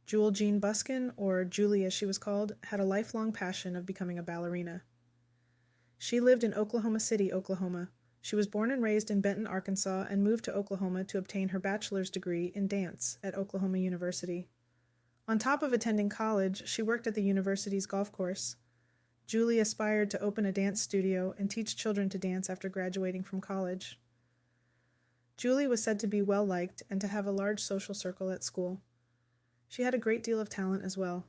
Juli Busken, or Julie as she was called, had a lifelong passion of becoming a ballerina. She lived in Oklahoma City, Oklahoma. She was born and raised in Benton, Arkansas, and moved to Oklahoma to obtain her bachelor's degree in dance at Oklahoma University. On top of attending college, she worked at the university's golf course. Julie aspired to open a dance studio and teach children to dance after graduating from college. Julie was said to be well-liked and to have a large social circle at school. She had a great deal of talent as well.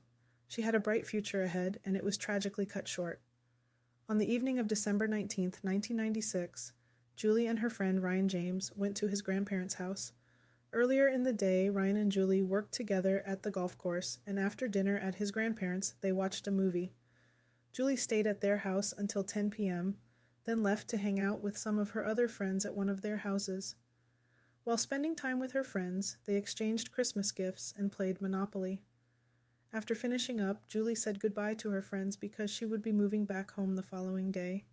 She had a bright future ahead, and it was tragically cut short. On the evening of December 19, 1996, Julie and her friend Ryan James went to his grandparents' house. Earlier in the day, Ryan and Julie worked together at the golf course, and after dinner at his grandparents', they watched a movie. Julie stayed at their house until 10 p.m., then left to hang out with some of her other friends at one of their houses. While spending time with her friends, they exchanged Christmas gifts and played Monopoly. After finishing up, Julie said goodbye to her friends because she would be moving back home the following day.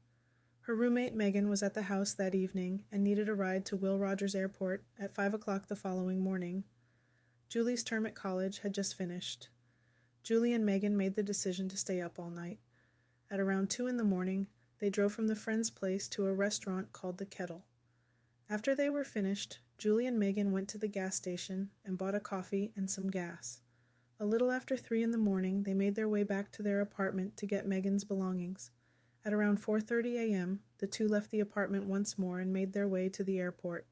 Her roommate Megan was at the house that evening and needed a ride to Will Rogers Airport at 5 o'clock the following morning. Julie's term at college had just finished. Julie and Megan made the decision to stay up all night. At around 2 in the morning, they drove from the friend's place to a restaurant called The Kettle. After they were finished, Julie and Megan went to the gas station and bought a coffee and some gas. A little after 3 in the morning, they made their way back to their apartment to get Megan's belongings. At around 4:30 a.m., the two left the apartment once more and made their way to the airport.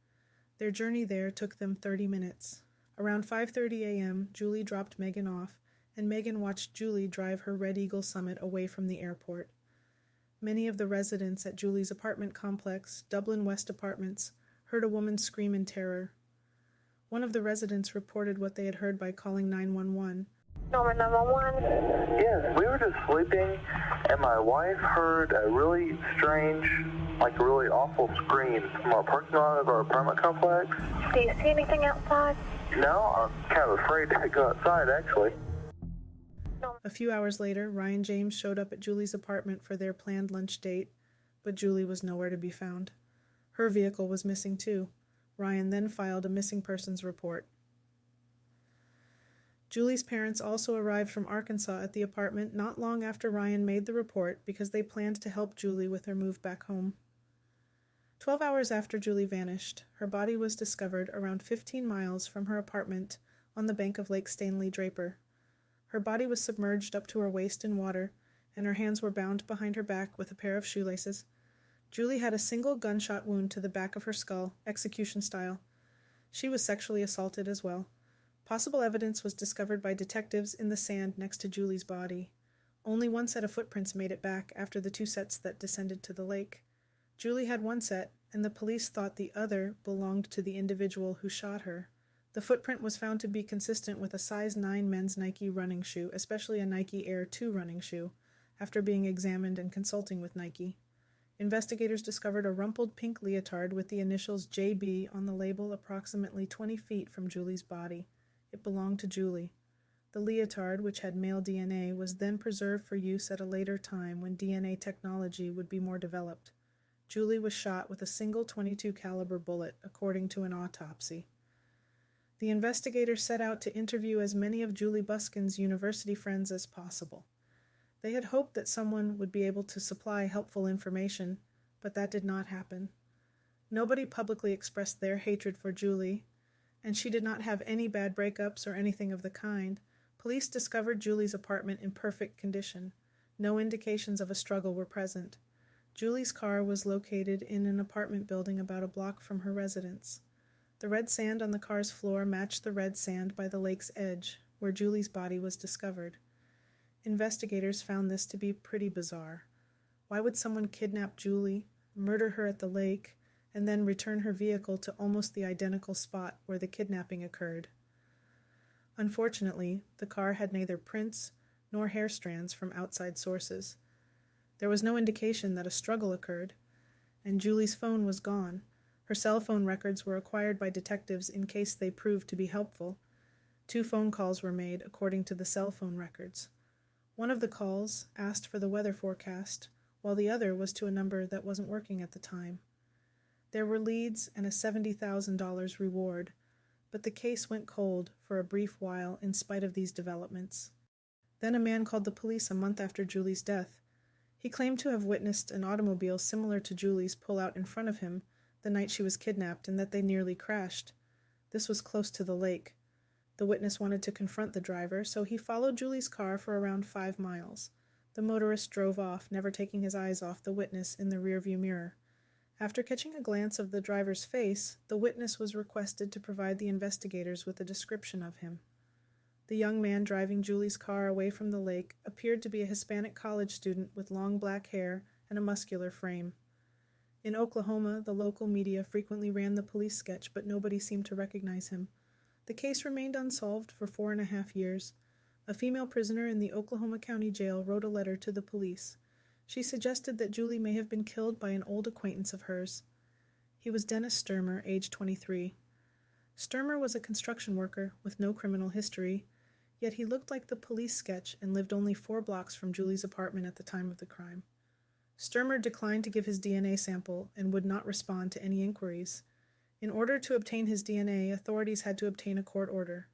Their journey there took them 30 minutes. Around 5:30 a.m., Julie dropped Megan off, and Megan watched Julie drive her Red Eagle Summit away from the airport. Many of the residents at Julie's apartment complex, Dublin West Apartments, heard a woman scream in terror. One of the residents reported what they had heard by calling 911. Number 911. Yes, we were just sleeping, and my wife heard a really strange, like a really awful scream from our parking lot of our apartment complex. Do you see anything outside? No, I'm kind of afraid to go outside, actually. A few hours later, Ryan James showed up at Julie's apartment for their planned lunch date, but Julie was nowhere to be found. Her vehicle was missing too. Ryan then filed a missing persons report. Julie's parents also arrived from Arkansas at the apartment not long after Ryan made the report because they planned to help Julie with her move back home. 12 hours after Julie vanished, her body was discovered around 15 miles from her apartment on the bank of Lake Stanley Draper. Her body was submerged up to her waist in water, and her hands were bound behind her back with a pair of shoelaces. Julie had a single gunshot wound to the back of her skull, execution style. She was sexually assaulted as well. Possible evidence was discovered by detectives in the sand next to Julie's body. Only one set of footprints made it back after the 2 sets that descended to the lake. Julie had 1 set, and the police thought the other belonged to the individual who shot her. The footprint was found to be consistent with a size 9 men's Nike running shoe, especially a Nike Air 2 running shoe, after being examined and consulting with Nike. Investigators discovered a rumpled pink leotard with the initials JB on the label approximately 20 feet from Julie's body. It belonged to Julie. The leotard, which had male DNA, was then preserved for use at a later time when DNA technology would be more developed. Julie was shot with a single .22 caliber bullet, according to an autopsy. The investigators set out to interview as many of Juli Busken's university friends as possible. They had hoped that someone would be able to supply helpful information, but that did not happen. Nobody publicly expressed their hatred for Julie, and she did not have any bad breakups or anything of the kind. Police discovered Julie's apartment in perfect condition. No indications of a struggle were present. Julie's car was located in an apartment building about a block from her residence. The red sand on the car's floor matched the red sand by the lake's edge, where Julie's body was discovered. Investigators found this to be pretty bizarre. Why would someone kidnap Julie, murder her at the lake, and then return her vehicle to almost the identical spot where the kidnapping occurred? Unfortunately, the car had neither prints nor hair strands from outside sources. There was no indication that a struggle occurred, and Julie's phone was gone. Her cell phone records were acquired by detectives in case they proved to be helpful. 2 phone calls were made according to the cell phone records. One of the calls asked for the weather forecast, while the other was to a number that wasn't working at the time. There were leads and a $70,000 reward, but the case went cold for a brief while in spite of these developments. Then a man called the police a month after Juli's death. He claimed to have witnessed an automobile similar to Juli's pull out in front of him the night she was kidnapped and that they nearly crashed. This was close to the lake. The witness wanted to confront the driver, so he followed Juli's car for around 5 miles. The motorist drove off, never taking his eyes off the witness in the rearview mirror. After catching a glance of the driver's face, the witness was requested to provide the investigators with a description of him. The young man driving Juli's car away from the lake appeared to be a Hispanic college student with long black hair and a muscular frame. In Oklahoma, the local media frequently ran the police sketch, but nobody seemed to recognize him. The case remained unsolved for 4.5 years. A female prisoner in the Oklahoma County Jail wrote a letter to the police. She suggested that Juli may have been killed by an old acquaintance of hers. He was Dennis Sturmer, age 23. Sturmer was a construction worker with no criminal history, yet he looked like the police sketch and lived only 4 blocks from Juli's apartment at the time of the crime. Sturmer declined to give his DNA sample and would not respond to any inquiries. In order to obtain his DNA, authorities had to obtain a court order.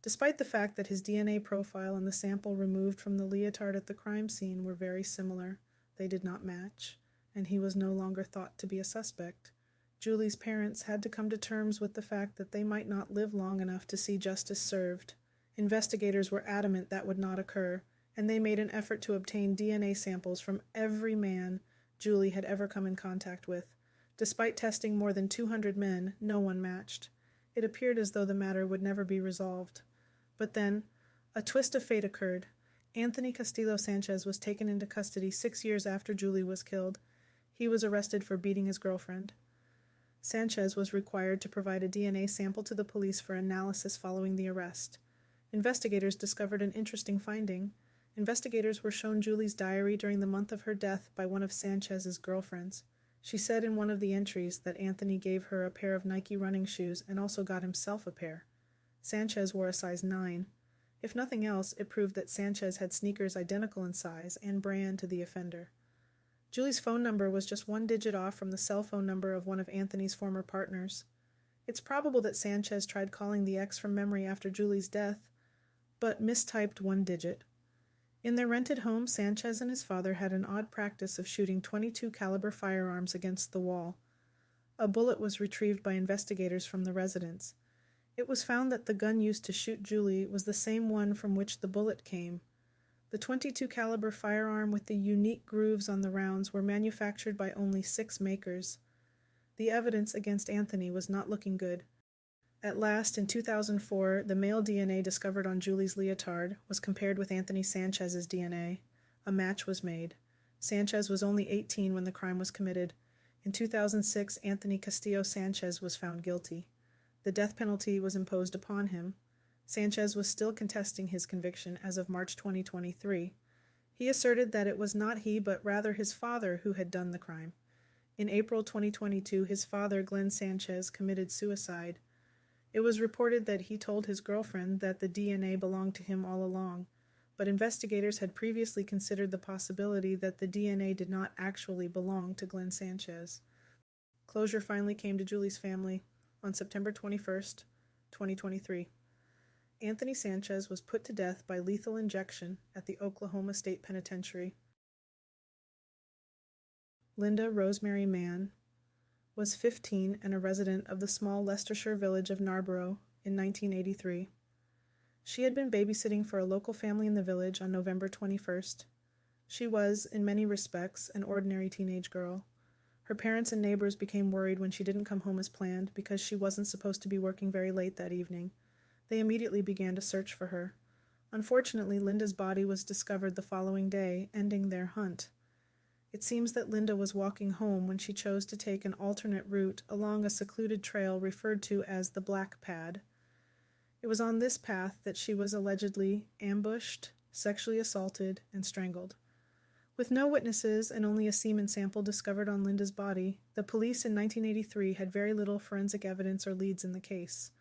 Despite the fact that his DNA profile and the sample removed from the leotard at the crime scene were very similar, they did not match, and he was no longer thought to be a suspect. Juli's parents had to come to terms with the fact that they might not live long enough to see justice served. Investigators were adamant that would not occur, and they made an effort to obtain DNA samples from every man Juli had ever come in contact with. Despite testing more than 200 men, no one matched. It appeared as though the matter would never be resolved. But then, a twist of fate occurred. Anthony Castillo Sanchez was taken into custody 6 years after Juli was killed. He was arrested for beating his girlfriend. Sanchez was required to provide a DNA sample to the police for analysis following the arrest. Investigators discovered an interesting finding. Investigators were shown Juli's diary during the month of her death by one of Sanchez's girlfriends. She said in one of the entries that Anthony gave her a pair of Nike running shoes and also got himself a pair. Sanchez wore a size 9. If nothing else, it proved that Sanchez had sneakers identical in size and brand to the offender. Juli's phone number was just 1 digit off from the cell phone number of one of Anthony's former partners. It's probable that Sanchez tried calling the ex from memory after Juli's death, but mistyped 1 digit. In their rented home, Sanchez and his father had an odd practice of shooting .22 caliber firearms against the wall. A bullet was retrieved by investigators from the residence. It was found that the gun used to shoot Juli was the same one from which the bullet came. The .22 caliber firearm with the unique grooves on the rounds were manufactured by only 6 makers. The evidence against Anthony was not looking good. At last, in 2004, the male DNA discovered on Juli's leotard was compared with Anthony Sanchez's DNA. A match was made. Sanchez was only 18 when the crime was committed. In 2006, Anthony Castillo Sanchez was found guilty. The death penalty was imposed upon him. Sanchez was still contesting his conviction as of March 2023. He asserted that it was not he but rather his father who had done the crime. In April 2022, his father, Glenn Sanchez, committed suicide. It was reported that he told his girlfriend that the DNA belonged to him all along, but investigators had previously considered the possibility that the DNA did not actually belong to Glenn Sanchez. Closure finally came to Juli's family on September 21st, 2023. Anthony Sanchez was put to death by lethal injection at the Oklahoma State Penitentiary. Lynda Rosemary Mann was 15 and a resident of the small Leicestershire village of Narborough in 1983. She had been babysitting for a local family in the village on November 21st. She was, in many respects, an ordinary teenage girl. Her parents and neighbors became worried when she didn't come home as planned because she wasn't supposed to be working very late that evening. They immediately began to search for her. Unfortunately, Lynda's body was discovered the following day, ending their hunt. It seems that Lynda was walking home when she chose to take an alternate route along a secluded trail referred to as the Black Pad. It was on this path that she was allegedly ambushed, sexually assaulted, and strangled. With no witnesses and only a semen sample discovered on Lynda's body, the police in 1983 had very little forensic evidence or leads in the case.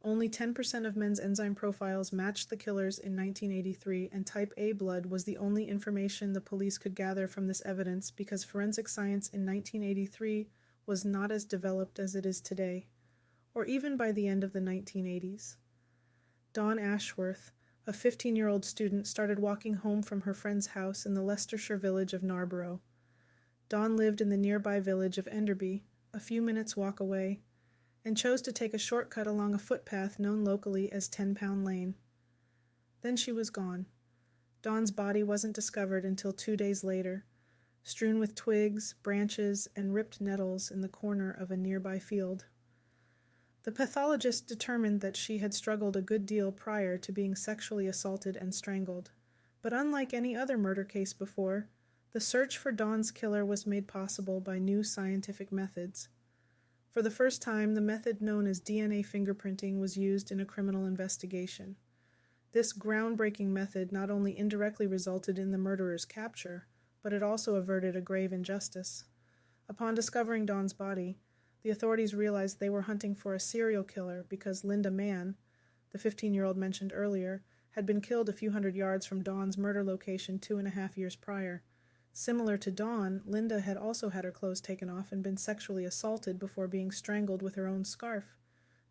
Only 10% of men's enzyme profiles matched the killers in 1983, and type A blood was the only information the police could gather from this evidence because forensic science in 1983 was not as developed as it is today. or even by the end of the 1980s. Dawn Ashworth, a 15-year-old student, started walking home from her friend's house in the Leicestershire village of Narborough. Dawn lived in the nearby village of Enderby, a few minutes' walk away, and chose to take a shortcut along a footpath known locally as 10-Pound Lane. Then she was gone. Dawn's body wasn't discovered until 2 days later, strewn with twigs, branches, and ripped nettles in the corner of a nearby field. The pathologist determined that she had struggled a good deal prior to being sexually assaulted and strangled, but unlike any other murder case before, the search for Dawn's killer was made possible by new scientific methods. For the first time, the method known as DNA fingerprinting was used in a criminal investigation. This groundbreaking method not only indirectly resulted in the murderer's capture, but it also averted a grave injustice. Upon discovering Dawn's body, the authorities realized they were hunting for a serial killer because Lynda Mann, the 15-year-old mentioned earlier, had been killed a few hundred yards from Dawn's murder location 2.5 years prior. Similar to Dawn, Lynda had also had her clothes taken off and been sexually assaulted before being strangled with her own scarf.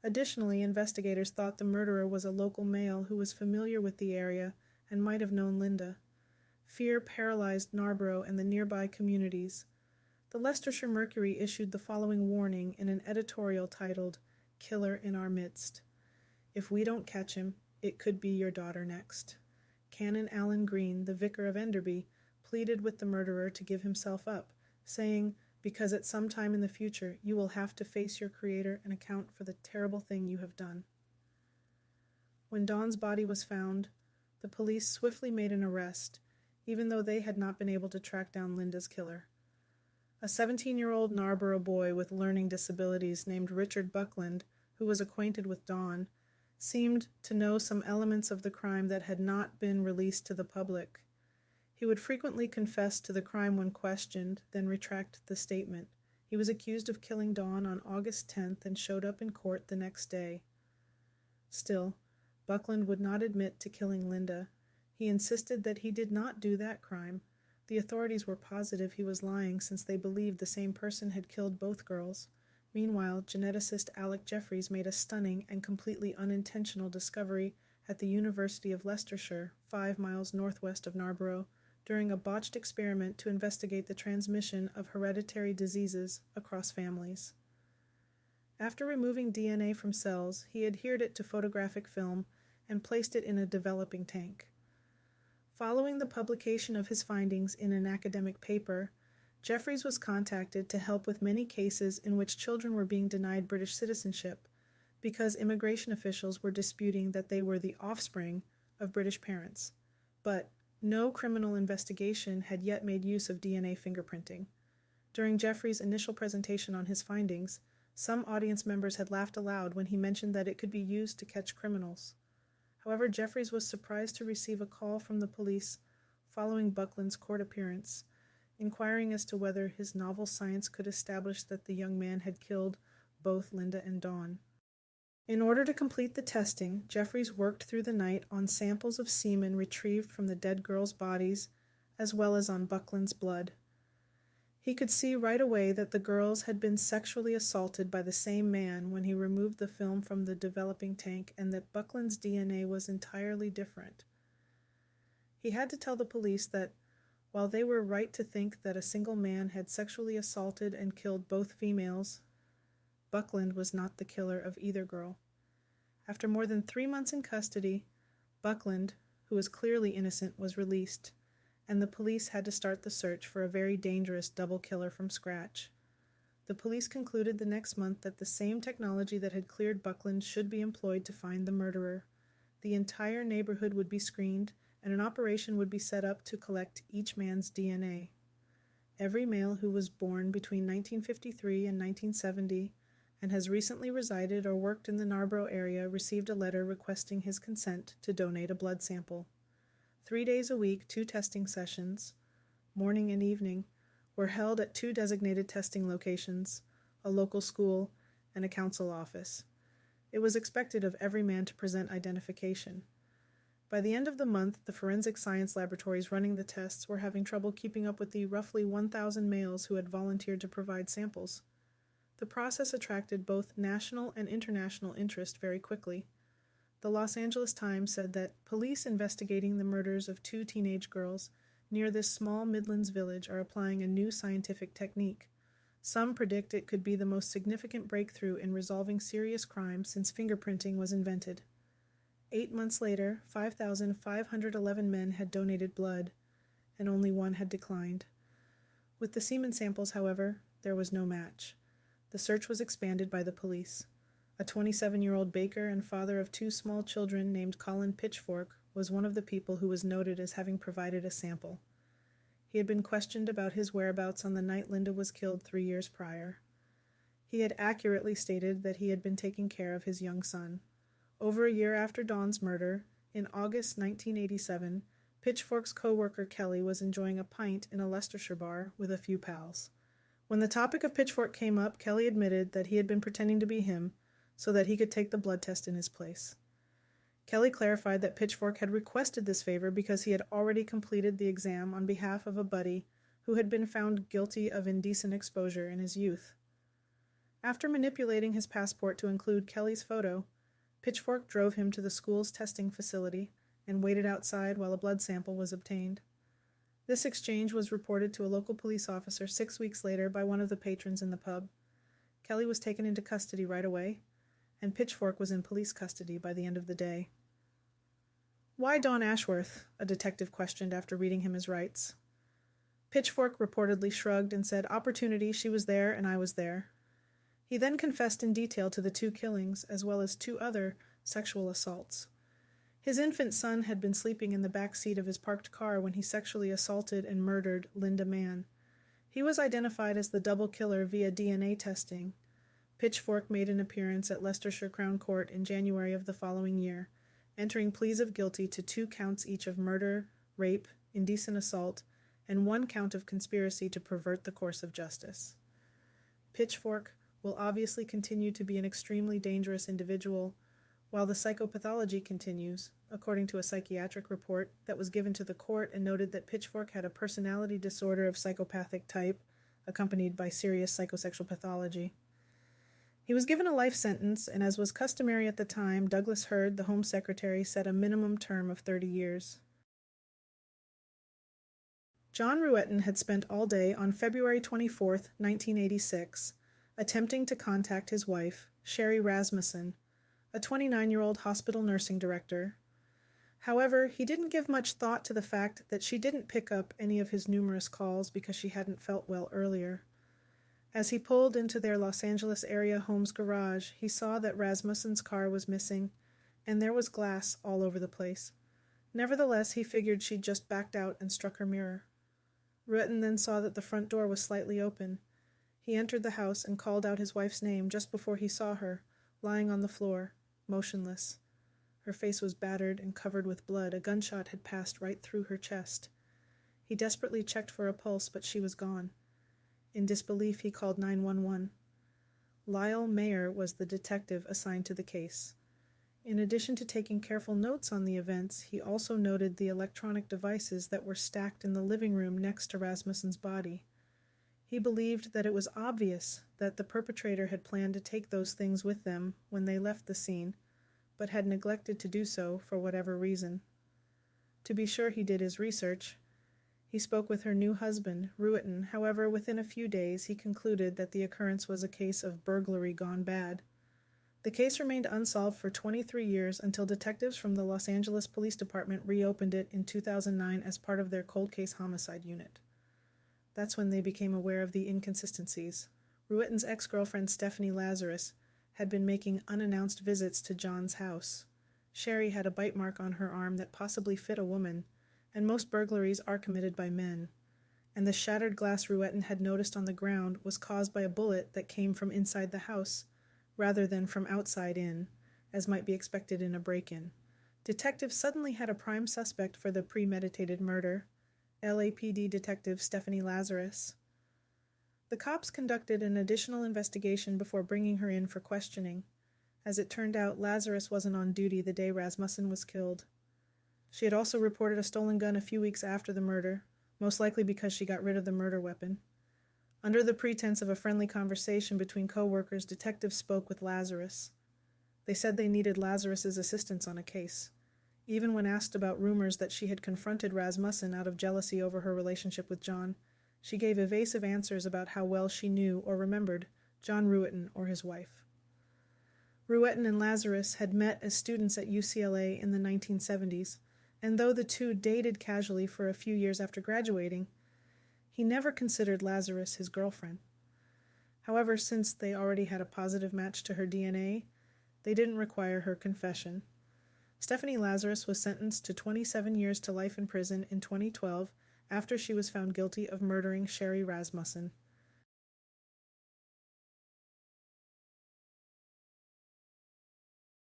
Additionally, investigators thought the murderer was a local male who was familiar with the area and might have known Lynda. Fear paralyzed Narborough and the nearby communities. The Leicestershire Mercury issued the following warning in an editorial titled, "Killer in Our Midst. If we don't catch him, it could be your daughter next." Canon Alan Green, the vicar of Enderby, pleaded with the murderer to give himself up, saying, "Because at some time in the future you will have to face your Creator and account for the terrible thing you have done." When Dawn's body was found, the police swiftly made an arrest, even though they had not been able to track down Lynda's killer. A 17-year-old Narborough boy with learning disabilities named Richard Buckland, who was acquainted with Dawn, seemed to know some elements of the crime that had not been released to the public. He would frequently confess to the crime when questioned, then retract the statement. He was accused of killing Dawn on August 10th and showed up in court the next day. Still, Buckland would not admit to killing Lynda. He insisted that he did not do that crime. The authorities were positive he was lying since they believed the same person had killed both girls. Meanwhile, geneticist Alec Jeffreys made a stunning and completely unintentional discovery at the University of Leicestershire, 5 miles northwest of Narborough, during a botched experiment to investigate the transmission of hereditary diseases across families. After removing DNA from cells, he adhered it to photographic film and placed it in a developing tank. Following the publication of his findings in an academic paper, Jeffreys was contacted to help with many cases in which children were being denied British citizenship because immigration officials were disputing that they were the offspring of British parents. But no criminal investigation had yet made use of DNA fingerprinting. During Jeffreys' initial presentation on his findings, some audience members had laughed aloud when he mentioned that it could be used to catch criminals. However, Jeffreys was surprised to receive a call from the police following Buckland's court appearance, inquiring as to whether his novel science could establish that the young man had killed both Lynda and Dawn. In order to complete the testing, Jeffreys worked through the night on samples of semen retrieved from the dead girls' bodies, as well as on Buckland's blood. He could see right away that the girls had been sexually assaulted by the same man when he removed the film from the developing tank, and that Buckland's DNA was entirely different. He had to tell the police that, while they were right to think that a single man had sexually assaulted and killed both females, Buckland was not the killer of either girl. After more than 3 months in custody, Buckland, who was clearly innocent, was released, and the police had to start the search for a very dangerous double killer from scratch. The police concluded the next month that the same technology that had cleared Buckland should be employed to find the murderer. The entire neighborhood would be screened, and an operation would be set up to collect each man's DNA. Every male who was born between 1953 and 1970 and has recently resided or worked in the Narborough area received a letter requesting his consent to donate a blood sample. 3 days a week, 2 testing sessions, morning and evening, were held at 2 designated testing locations, a local school, and a council office. It was expected of every man to present identification. By the end of the month, the forensic science laboratories running the tests were having trouble keeping up with the roughly 1,000 males who had volunteered to provide samples. The process attracted both national and international interest very quickly. The Los Angeles Times said that police investigating the murders of 2 teenage girls near this small Midlands village are applying a new scientific technique. Some predict it could be the most significant breakthrough in resolving serious crime since fingerprinting was invented. 8 months later, 5,511 men had donated blood, and only one had declined. With the semen samples, however, there was no match. The search was expanded by the police. A 27-year-old baker and father of 2 small children named Colin Pitchfork was one of the people who was noted as having provided a sample. He had been questioned about his whereabouts on the night Lynda was killed 3 years prior. He had accurately stated that he had been taking care of his young son. Over a year after Dawn's murder, in August 1987, Pitchfork's co-worker Kelly was enjoying a pint in a Leicestershire bar with a few pals. When the topic of Pitchfork came up, Kelly admitted that he had been pretending to be him so that he could take the blood test in his place. Kelly clarified that Pitchfork had requested this favor because he had already completed the exam on behalf of a buddy who had been found guilty of indecent exposure in his youth. After manipulating his passport to include Kelly's photo, Pitchfork drove him to the school's testing facility and waited outside while a blood sample was obtained. This exchange was reported to a local police officer 6 weeks later by one of the patrons in the pub. Kelly was taken into custody right away, and Pitchfork was in police custody by the end of the day. "Why Dawn Ashworth?" a detective questioned after reading him his rights. Pitchfork reportedly shrugged and said, "Opportunity, she was there and I was there." He then confessed in detail to the 2 killings, as well as 2 other sexual assaults. His infant son had been sleeping in the back seat of his parked car when he sexually assaulted and murdered Lynda Mann. He was identified as the double killer via DNA testing. Pitchfork made an appearance at Leicestershire Crown Court in January of the following year, entering pleas of guilty to 2 counts each of murder, rape, indecent assault, and 1 count of conspiracy to pervert the course of justice. Pitchfork will obviously continue to be an extremely dangerous individual, while the psychopathology continues, according to a psychiatric report that was given to the court and noted that Pitchfork had a personality disorder of psychopathic type, accompanied by serious psychosexual pathology. He was given a life sentence, and as was customary at the time, Douglas Hurd, the Home Secretary, set a minimum term of 30 years. John Ruetten had spent all day on February 24, 1986, attempting to contact his wife, Sherri Rasmussen, a 29-year-old hospital nursing director. However, he didn't give much thought to the fact that she didn't pick up any of his numerous calls because she hadn't felt well earlier. As he pulled into their Los Angeles area home's garage, he saw that Rasmussen's car was missing, and there was glass all over the place. Nevertheless, he figured she'd just backed out and struck her mirror. Ruetten then saw that the front door was slightly open. He entered the house and called out his wife's name just before he saw her, lying on the floor, motionless. Her face was battered and covered with blood. A gunshot had passed right through her chest. He desperately checked for a pulse, but she was gone. In disbelief, he called 911. Lyle Mayer was the detective assigned to the case. In addition to taking careful notes on the events, he also noted the electronic devices that were stacked in the living room next to Rasmussen's body. He believed that it was obvious that the perpetrator had planned to take those things with them when they left the scene, but had neglected to do so for whatever reason. To be sure, he did his research. He spoke with her new husband, Ruetten. However, within a few days, he concluded that the occurrence was a case of burglary gone bad. The case remained unsolved for 23 years until detectives from the Los Angeles Police Department reopened it in 2009 as part of their cold case homicide unit. That's when they became aware of the inconsistencies. Ruetten's ex-girlfriend, Stephanie Lazarus, had been making unannounced visits to John's house. Sherri had a bite mark on her arm that possibly fit a woman, and most burglaries are committed by men. And the shattered glass Ruetten had noticed on the ground was caused by a bullet that came from inside the house, rather than from outside in, as might be expected in a break-in. Detectives suddenly had a prime suspect for the premeditated murder, LAPD detective Stephanie Lazarus. The cops conducted an additional investigation before bringing her in for questioning. As it turned out, Lazarus wasn't on duty the day Rasmussen was killed. She had also reported a stolen gun a few weeks after the murder, most likely because she got rid of the murder weapon. Under the pretense of a friendly conversation between co-workers, detectives spoke with Lazarus. They said they needed Lazarus's assistance on a case. Even when asked about rumors that she had confronted Rasmussen out of jealousy over her relationship with John, she gave evasive answers about how well she knew or remembered John Ruetten or his wife. Ruetten and Lazarus had met as students at UCLA in the 1970s, and though the two dated casually for a few years after graduating, he never considered Lazarus his girlfriend. However, since they already had a positive match to her DNA, they didn't require her confession. Stephanie Lazarus was sentenced to 27 years to life in prison in 2012 after she was found guilty of murdering Sherri Rasmussen.